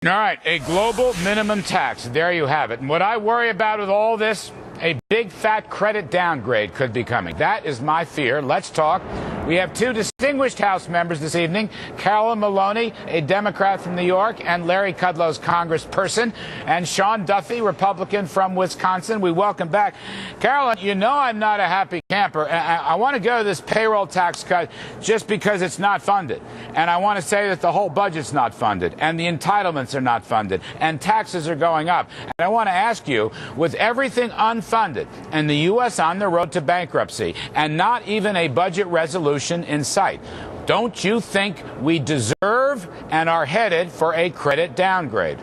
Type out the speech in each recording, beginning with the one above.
All right, a global minimum tax. There you have it. And what I worry about with all this, a big fat credit downgrade could be coming. That is my fear. Let's talk. We have two distinguished House members this evening, Carolyn Maloney, a Democrat from New York, and Larry Kudlow's congressperson, and Sean Duffy, Republican from Wisconsin. We welcome back. Carolyn, you know I'm not a happy camper. I want to go to this payroll tax cut just because it's not funded. And I want to say that the whole budget's not funded, and the entitlements are not funded, and taxes are going up. And I want to ask you, with everything unfunded and the U.S. on the road to bankruptcy and not even a budget resolution in sight, don't you think we deserve and are headed for a credit downgrade?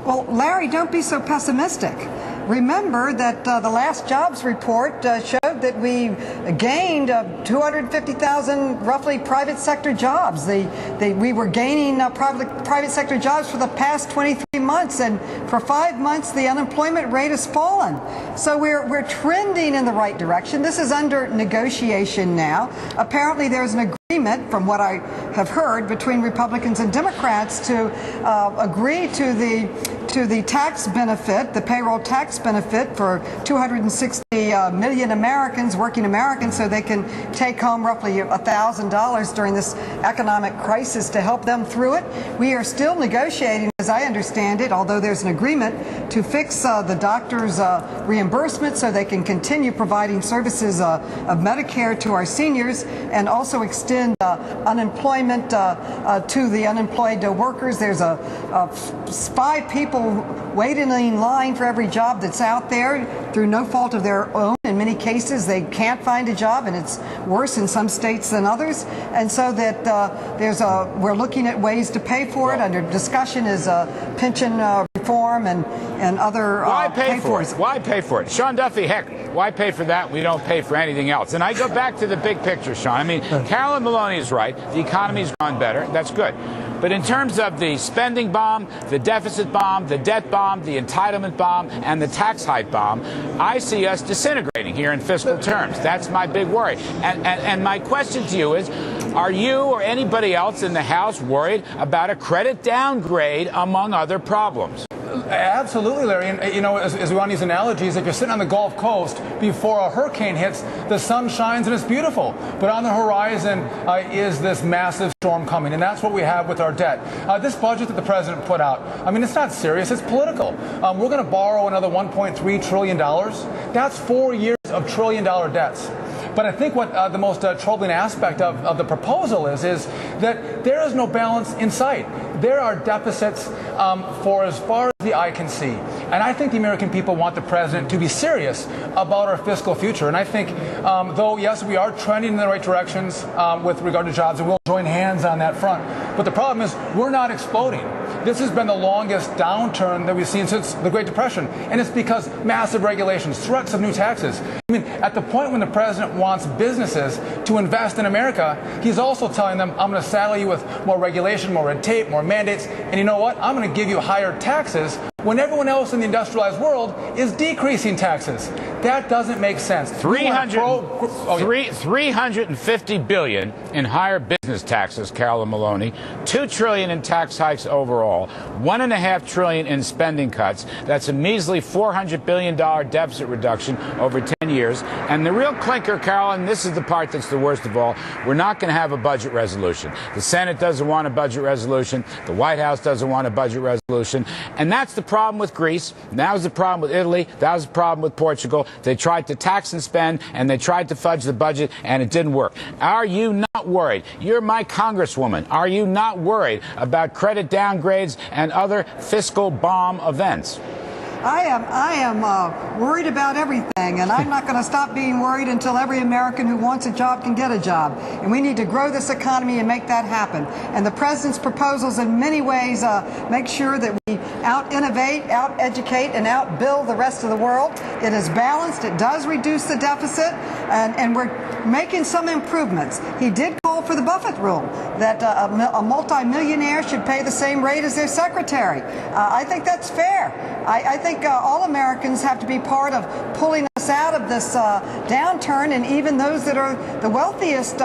Well, Larry, don't be so pessimistic. Remember that the last jobs report showed that we gained 250,000 roughly private sector jobs. We were gaining private sector jobs for the past 23 months, and for 5 months the unemployment rate has fallen. So we're trending in the right direction. This is under negotiation now. Apparently there's an agreement, from what I have heard, between Republicans and Democrats to agree to the tax benefit, the payroll tax benefit for 260 million Americans, working Americans, so they can take home roughly $1,000 during this economic crisis to help them through it. We are still negotiating, as I understand it, although there's an agreement to fix the doctors' reimbursement so they can continue providing services of Medicare to our seniors, and also extend unemployment to the unemployed workers. There's 5 people waiting in line for every job that's out there through no fault of their own. In many cases, they can't find a job, and it's worse in some states than others. And so that we're looking at ways to pay for it. Under discussion is pension reform and other. Why pay for it? Why pay for it? Sean Duffy, heck, why pay for that? We don't pay for anything else. And I go back to the big picture, Sean. I mean, Carolyn Maloney is right. The economy's gone better. That's good. But in terms of the spending bomb, the deficit bomb, the debt bomb, the entitlement bomb, and the tax hike bomb, I see us disintegrating here in fiscal terms. That's my big worry. And my question to you is, are you or anybody else in the House worried about a credit downgrade among other problems? Absolutely, Larry. And, you know, as we want to use analogies, if you're sitting on the Gulf Coast before a hurricane hits, the sun shines and it's beautiful. But on the horizon is this massive storm coming. And that's what we have with our debt. This budget that the president put out, I mean, it's not serious. It's political. We're going to borrow another $1.3 trillion. That's 4 years of trillion-dollar debts. But I think what the most troubling aspect of the proposal is that there is no balance in sight. There are deficits for as far as the eye can see. And I think the American people want the president to be serious about our fiscal future. And I think, though, yes, we are trending in the right directions with regard to jobs, and we'll join hands on that front. But the problem is we're not exploding. This has been the longest downturn that we've seen since the Great Depression, and it's because massive regulations, threats of new taxes. I mean, at the point when the president wants businesses to invest in America, he's also telling them, I'm going to saddle you with more regulation, more red tape, more mandates, and you know what? I'm going to give you higher taxes when everyone else in the industrialized world is decreasing taxes. That doesn't make sense. $350 billion in higher business taxes, Carolyn Maloney, $2 trillion in tax hikes overall, $1.5 trillion in spending cuts. That's a measly $400 billion deficit reduction over 10 years. And the real clinker, Carolyn, this is the part that's the worst of all, we're not going to have a budget resolution. The Senate doesn't want a budget resolution. The White House doesn't want a budget resolution. And that's the problem with Greece. That was the problem with Italy. That was the problem with Portugal. They tried to tax and spend, and they tried to fudge the budget, and it didn't work. Are you not worried? You're my congresswoman. Are you not worried about credit downgrades and other fiscal bomb events? I am worried about everything, and I'm not going to stop being worried until every American who wants a job can get a job. And we need to grow this economy and make that happen. And the president's proposals in many ways make sure that we out-innovate, out-educate, and out-build the rest of the world. It is balanced. It does reduce the deficit, and we're making some improvements. He did call for the Buffett rule, that a multimillionaire should pay the same rate as their secretary. I think that's fair. I think all Americans have to be part of pulling us out of this downturn, and even those that are the wealthiest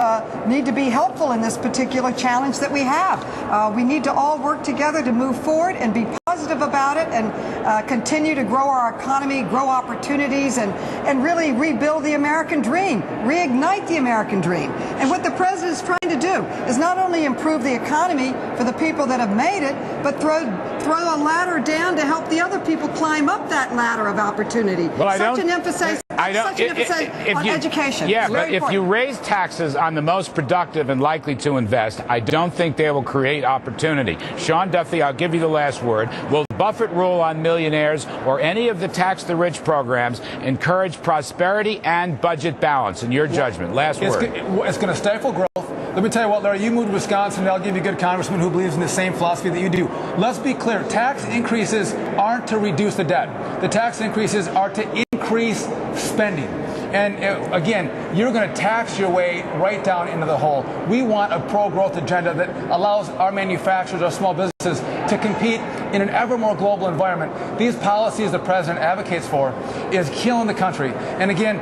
need to be helpful in this particular challenge that we have. We need to all work together to move forward and be positive about it, and continue to grow our economy, grow opportunities, and really rebuild the American dream, reignite the American dream. And what the president is trying to do is not only improve the economy for the people that have made it, but throw a ladder down to help the other people climb up that ladder of opportunity. Well, such an emphasis on education. Yeah, but if you raise taxes on the most productive and likely to invest, I don't think they will create opportunity. Sean Duffy, I'll give you the last word. Will the Buffett rule on millionaires or any of the tax the rich programs encourage prosperity and budget balance, in your judgment? Last word. It's going to stifle growth. Let me tell you what, Larry, you moved to Wisconsin, and I'll give you a good congressman who believes in the same philosophy that you do. Let's be clear. Tax increases aren't to reduce the debt. The tax increases are to increase spending. And again, you're going to tax your way right down into the hole. We want a pro-growth agenda that allows our manufacturers, our small businesses, to compete in an ever more global environment. These policies the president advocates for is killing the country. And again,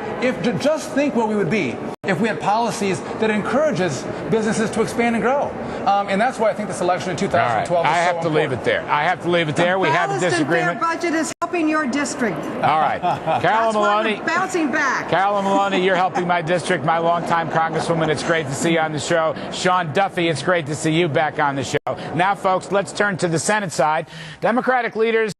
just think where we would be if we had policies that encourages businesses to expand and grow. And that's why I think this election in 2012 All right. is I have to leave it there. I have to leave it there. We have a disagreement. The balanced and fair budget is helping your district. All right. Carolyn Maloney. That's why we're bouncing back. Carolyn Maloney, you're helping my district, my longtime congresswoman. It's great to see you on the show. Sean Duffy, it's great to see you back on the show. Now, folks, let's turn to the Senate side. Democratic leaders